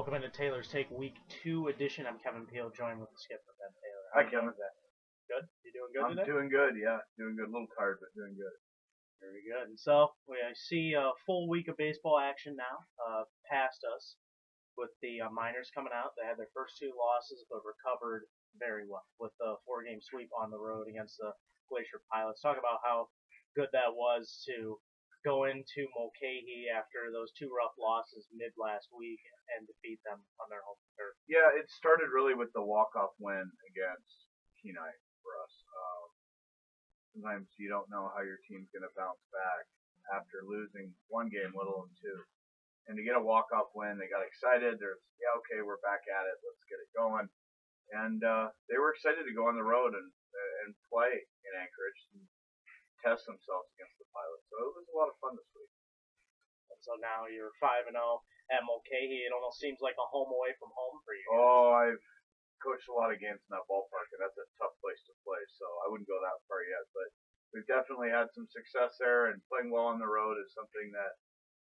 Welcome into Taylor's Take Week 2 edition. I'm Kevin Piel, joined with the skipper, Ben Taylor. Hi, Kevin. Good? You doing good I'm today? doing good, yeah. Doing good. A little tired, but doing good. Very good. And so, I see a full week of baseball action now past us with the Miners coming out. They had their first 2 losses, but recovered very well with the 4-game sweep on the road against the Glacier Pilots. Talk about how good that was to go into Mulcahy after those 2 rough losses mid last week and defeat them on their home turf. Yeah, it started really with the walk-off win against Kenai for us. Sometimes you don't know how your team's going to bounce back after losing 1 game, let alone 2. And to get a walk-off win, they got excited. Okay, we're back at it. Let's get it going. And they were excited to go on the road and play in Anchorage and test themselves against the Pilots. So it was a lot of fun this week. And so now you're 5-0 at Mulcahy. It almost seems like a home away from home for you. Oh, I've coached a lot of games in that ballpark, and that's a tough place to play, so I wouldn't go that far yet. But we've definitely had some success there, and playing well on the road is something that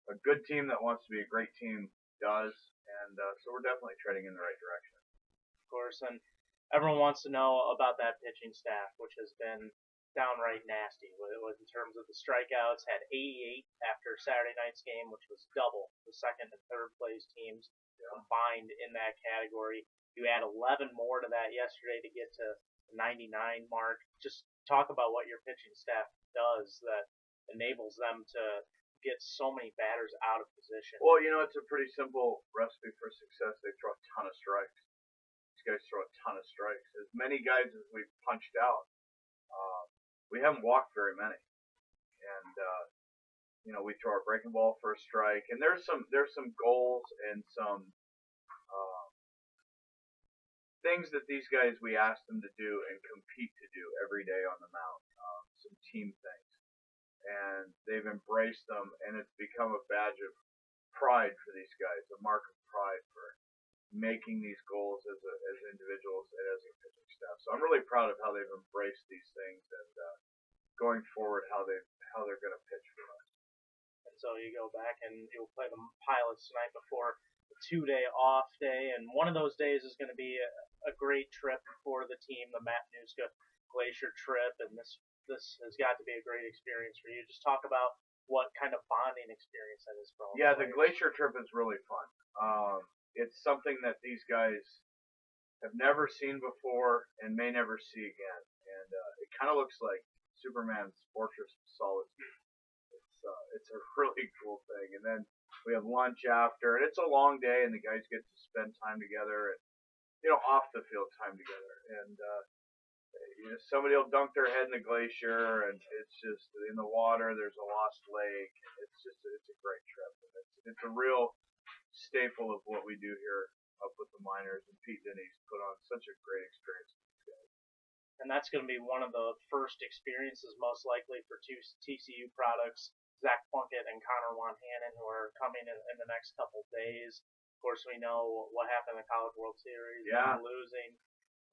a good team that wants to be a great team does, and so we're definitely treading in the right direction. Of course, and everyone wants to know about that pitching staff, which has been downright nasty in terms of the strikeouts. Had 88 after Saturday night's game, which was double the second and third place teams combined in that category. You add 11 more to that yesterday to get to the 99 mark. Just talk about what your pitching staff does that enables them to get so many batters out of position. Well, it's a pretty simple recipe for success. They throw a ton of strikes. These guys throw a ton of strikes. As many guys as we've punched out, we haven't walked very many. And we throw our breaking ball for a strike. And there's some goals and some things that these guys, we ask them to do and compete to do every day on the mound. Some team things. And they've embraced them, and it's become a badge of pride for these guys, a mark of pride for making these goals as individuals and as a pitching staff. So I'm really proud of how they've embraced these things and going forward how they're going to pitch for us. And so you go back and you'll play the Pilots tonight before a 2-day off day, and one of those days is going to be a great trip for the team, the Matanuska Glacier trip, and this has got to be a great experience for you. Just talk about what kind of bonding experience that is for all. Yeah, the Glacier trip is really fun. It's something that these guys have never seen before and may never see again. And it kind of looks like Superman's Fortress of Solitude. It's a really cool thing. And then we have lunch after, and it's a long day, and the guys get to spend time together and off the field time together. And somebody will dunk their head in the glacier, and it's just in the water. There's a lost lake. It's a great trip. It's a real staple of what we do here up with the Miners, and Pete Denny's put on such a great experience with these guys. And that's going to be one of the first experiences, most likely, for 2 TCU products, Zach Plunkett and Connor Wanhanen, who are coming in the next couple days. Of course, we know what happened in the College World Series, losing,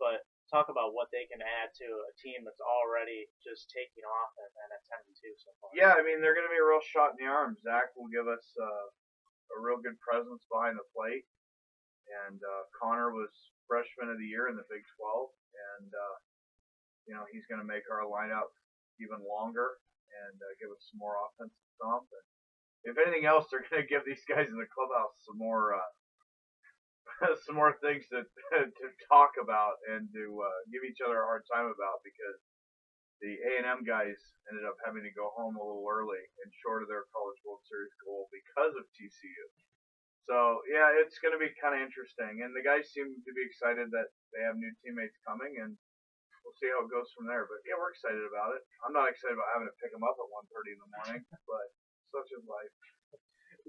but talk about what they can add to a team that's already just taking off and at 10-2 so far. Yeah, I mean, they're going to be a real shot in the arm. Zach will give us a real good presence behind the plate, and Connor was freshman of the year in the Big 12, and he's going to make our lineup even longer and give us some more offensive thump. And if anything else, they're going to give these guys in the clubhouse some more some more things to talk about and to give each other a hard time about, because the A&M guys ended up having to go home a little early and short of their College World Series goal because of TCU. So, yeah, it's going to be kind of interesting. And the guys seem to be excited that they have new teammates coming, and we'll see how it goes from there. But, yeah, we're excited about it. I'm not excited about having to pick them up at 1:30 in the morning, but such is life.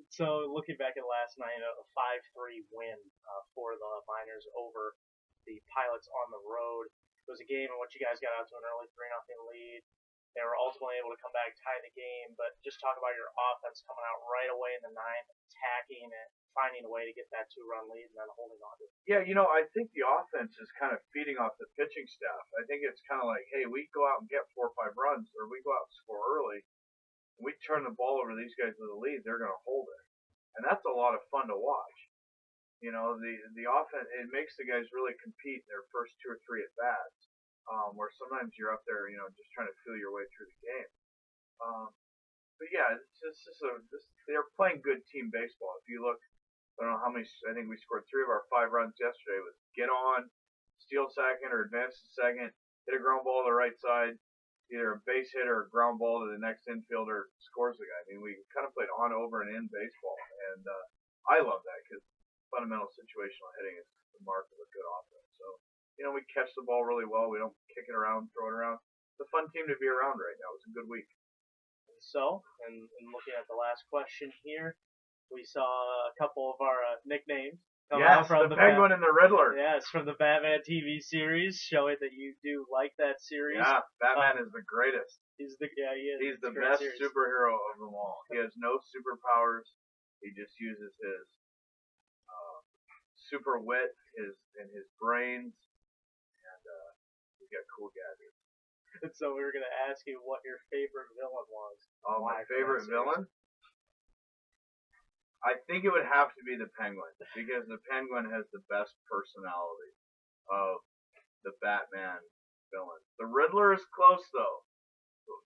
So, looking back at last night, a 5-3 win for the Miners over the Pilots on the road. It was a game in which you guys got out to an early 3-0 lead. They were ultimately able to come back, tie the game, but just talk about your offense coming out right away in the ninth, attacking it, finding a way to get that 2-run lead, and then holding on to it. Yeah, I think the offense is kind of feeding off the pitching staff. I think it's kind of like, hey, we go out and get 4 or 5 runs, or we go out and score early, and we turn the ball over to these guys with a lead, they're going to hold it. And that's a lot of fun to watch. You know, the offense, it makes the guys really compete in their first 2 or 3 at bats. Where sometimes you're up there, you know, just trying to feel your way through the game. But yeah, they're playing good team baseball. If you look, I don't know how many. I think we scored 3 of our 5 runs yesterday with get on, steal second, or advance to second, hit a ground ball to the right side, either a base hit or a ground ball to the next infielder scores the guy. I mean, we kind of played on, over, and in baseball, and I love that because fundamental situational hitting is the mark of a good offense. So, you know, we catch the ball really well. We don't kick it around, throw it around. It's a fun team to be around right now. It was a good week. So, and looking at the last question here, we saw a couple of our nicknames come out from the Penguin and the Riddler. Yes, from the Batman TV series, showing that you do like that series. Yeah, Batman is the greatest. He is. He's the best superhero of them all. He has no superpowers. He just uses his super wit, his brains, and he's got cool gadgets. And so we were going to ask you what your favorite villain was. Oh, my favorite villain? I think it would have to be the Penguin, because the Penguin has the best personality of the Batman villain. The Riddler is close, though.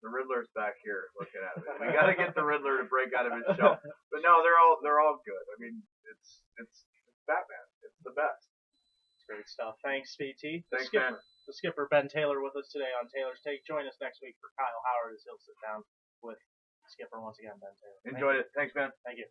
The Riddler's back here looking at me. We got to get the Riddler to break out of his shell. But no, they're all good. I mean, it's Batman. It's the best. It's great stuff. Thanks, PT. Thanks, man. The skipper, Ben Taylor, with us today on Taylor's Take. Join us next week for Kyle Howard as he'll sit down with the skipper once again, Ben Taylor. Enjoyed it. Thanks, man. Thank you.